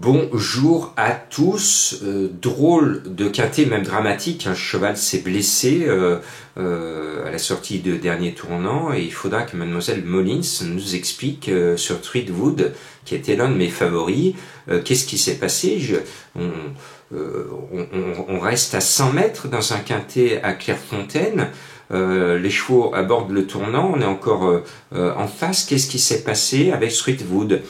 Bonjour à tous. Drôle de quintet, même dramatique. Un cheval s'est blessé à la sortie de dernier tournant et il faudra que Mademoiselle Molins nous explique sur Threadwood, qui était l'un de mes favoris, qu'est-ce qui s'est passé. On reste à 100 mètres dans un quintet à Clairefontaine. Les chevaux abordent le tournant, on est encore en face. Qu'est-ce qui s'est passé avec Threadwood?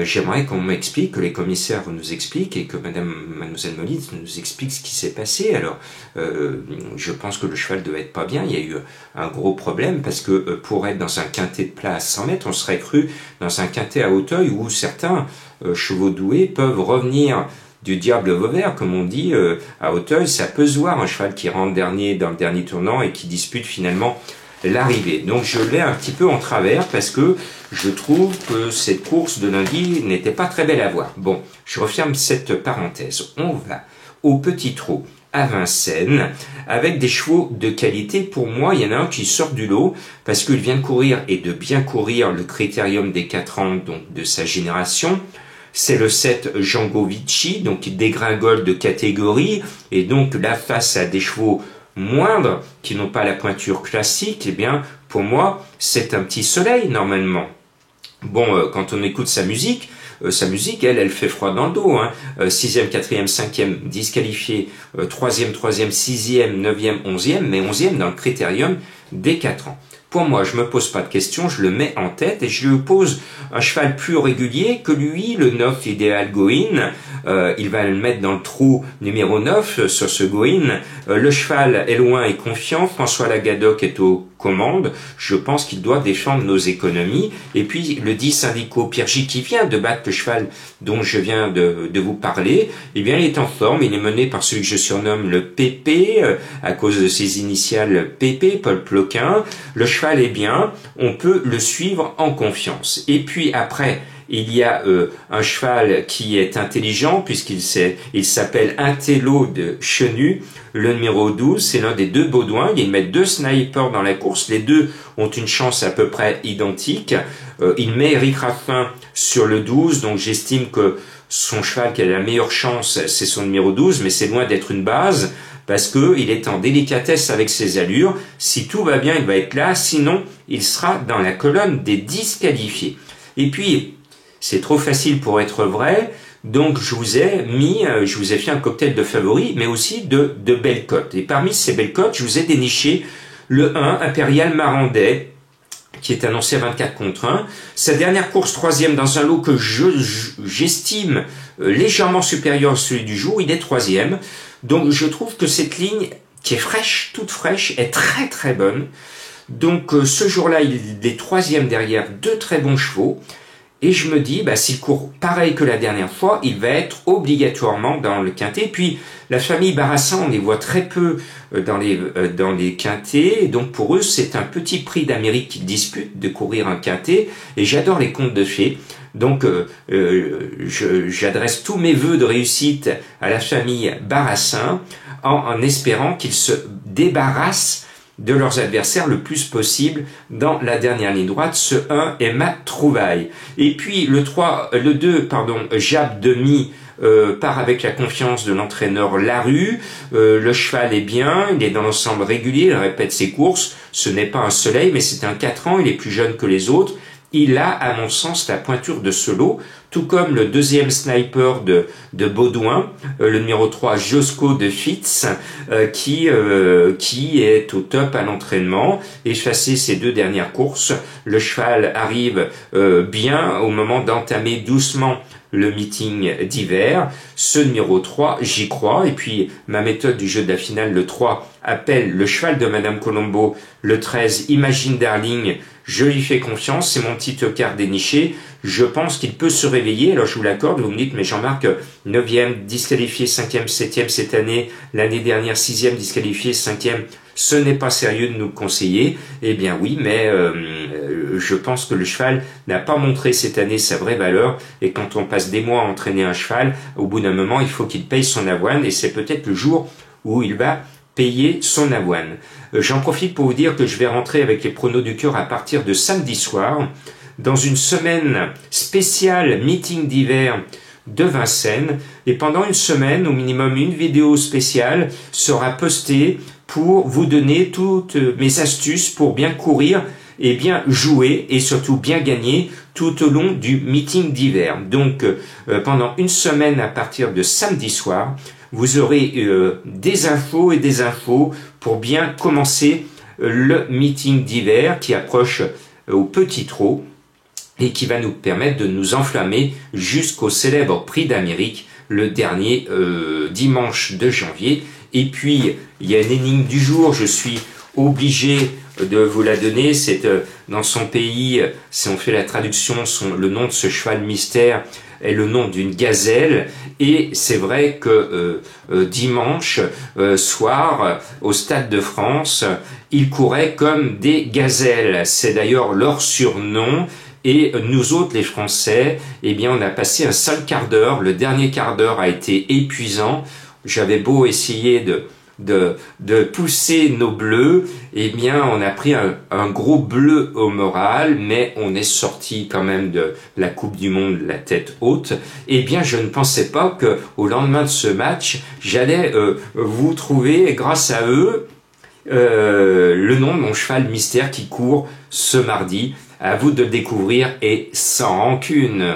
J'aimerais qu'on m'explique, que les commissaires nous expliquent et que Mademoiselle Molins nous explique ce qui s'est passé. Alors, je pense que le cheval devait être pas bien. Il y a eu un gros problème parce que pour être dans un quintet de plat à 100 mètres, on serait cru dans un quintet à Hauteuil où certains chevaux doués peuvent revenir du diable Vauvert, comme on dit, à Hauteuil. Ça peut se voir, un cheval qui rentre dernier dans le dernier tournant et qui dispute finalement l'arrivée. Donc je l'ai un petit peu en travers parce que je trouve que cette course de lundi n'était pas très belle à voir. Bon, je referme cette parenthèse. On va au petit trot à Vincennes avec des chevaux de qualité. Pour moi, il y en a un qui sort du lot parce qu'il vient de courir et de bien courir le critérium des 4 ans, donc de sa génération. C'est le 7 Django Vici, donc il dégringole de catégorie et donc là face à des chevaux moindres, qui n'ont pas la pointure classique, eh bien, pour moi, c'est un petit soleil, normalement. Bon, quand on écoute sa musique, elle fait froid dans le dos, hein. 6e, 4e, 5e, disqualifié, 3e, 3e, 6e, 9e, 11e, mais 11e dans le critérium des 4 ans. Pour moi, je me pose pas de questions, je le mets en tête et je lui pose un cheval plus régulier que lui, le 9 Ideal Goin. Il va le mettre dans le trou numéro 9 sur ce Goin. Le cheval est loin et confiant, François Lagadoc est aux commandes. Je pense qu'il doit défendre nos économies. Et puis le 10 Indico Piergi qui vient de battre le cheval dont je viens de vous parler, eh bien il est en forme, il est mené par celui que je surnomme le PP, à cause de ses initiales PP, Paul Ploquin. Le cheval est bien, on peut le suivre en confiance. Et puis après, il y a un cheval qui est intelligent puisqu'il s'appelle Intello de Chenu, le numéro 12, c'est l'un des deux Baudouins. Il met 2 snipers dans la course, les deux ont une chance à peu près identique. Il met Eric Raffin sur le 12, donc j'estime que son cheval qui a la meilleure chance, c'est son numéro 12, mais c'est loin d'être une base, parce que il est en délicatesse avec ses allures. Si tout va bien, il va être là, sinon il sera dans la colonne des disqualifiés. Et puis, c'est trop facile pour être vrai, donc je vous ai fait un cocktail de favoris, mais aussi de belles cotes. Et parmi ces belles cotes, je vous ai déniché le 1, Impérial Marandais, qui est annoncé à 24 contre 1. Sa dernière course 3e dans un lot que j'estime légèrement supérieur à celui du jour, il est 3e. Donc je trouve que cette ligne, qui est fraîche, toute fraîche, est très très bonne. Donc ce jour-là, il est 3e derrière 2 très bons chevaux. Et je me dis, s'il court pareil que la dernière fois, il va être obligatoirement dans le quintet. Puis la famille Barassan, on les voit très peu dans les quintets. Et donc pour eux, c'est un petit prix d'Amérique qu'ils disputent de courir un quintet. Et j'adore les contes de fées. Donc j'adresse tous mes vœux de réussite à la famille Barassan en espérant qu'ils se débarrassent de leurs adversaires le plus possible dans la dernière ligne droite. Ce 1 est ma trouvaille. Et puis le 2, Jab Demi, part avec la confiance de l'entraîneur Larue. Le cheval est bien, il est dans l'ensemble régulier, il répète ses courses. Ce n'est pas un soleil, mais c'est un 4 ans, il est plus jeune que les autres. Il a, à mon sens, la pointure de ce lot, tout comme le 2e sniper de Baudouin, le numéro 3 Josco de Fitz, qui est au top à l'entraînement. Effacé ses 2 dernières courses, le cheval arrive bien au moment d'entamer doucement le meeting d'hiver. Ce numéro 3, j'y crois. Et puis, ma méthode du jeu de la finale, le 3, appelle le cheval de Madame Colombo, le 13, Imagine Darling. Je lui fais confiance, c'est mon petit tocard déniché. Je pense qu'il peut se réveiller. Alors je vous l'accorde, vous me dites, mais Jean-Marc, 9e, disqualifié, 5e, 7e cette année, l'année dernière, 6e, disqualifié, 5e. Ce n'est pas sérieux de nous conseiller. Eh bien oui, mais je pense que le cheval n'a pas montré cette année sa vraie valeur. Et quand on passe des mois à entraîner un cheval, au bout d'un moment, il faut qu'il paye son avoine. Et c'est peut-être le jour où il va payer son avoine. J'en profite pour vous dire que je vais rentrer avec les pronos du cœur à partir de samedi soir, dans une semaine spéciale meeting d'hiver de Vincennes. Et pendant une semaine, au minimum une vidéo spéciale sera postée pour vous donner toutes mes astuces pour bien courir et bien jouer et surtout bien gagner tout au long du meeting d'hiver. Donc pendant une semaine à partir de samedi soir, vous aurez des infos et des infos pour bien commencer le meeting d'hiver qui approche au petit trot et qui va nous permettre de nous enflammer jusqu'au célèbre Prix d'Amérique le dernier dimanche de janvier. Et puis, il y a une énigme du jour, je suis obligé de vous la donner, c'est dans son pays, si on fait la traduction, le nom de ce cheval mystère est le nom d'une gazelle, et c'est vrai que dimanche soir, au Stade de France, ils couraient comme des gazelles, c'est d'ailleurs leur surnom. Et nous autres, les Français, eh bien, on a passé un sale quart d'heure. Le dernier quart d'heure a été épuisant. J'avais beau essayer de pousser nos bleus, eh bien, on a pris un gros bleu au moral, mais on est sorti quand même de la Coupe du Monde la tête haute. Eh bien, je ne pensais pas que au lendemain de ce match, j'allais vous trouver, grâce à eux, le nom de mon cheval mystère qui court ce mardi. À vous de le découvrir et sans rancune.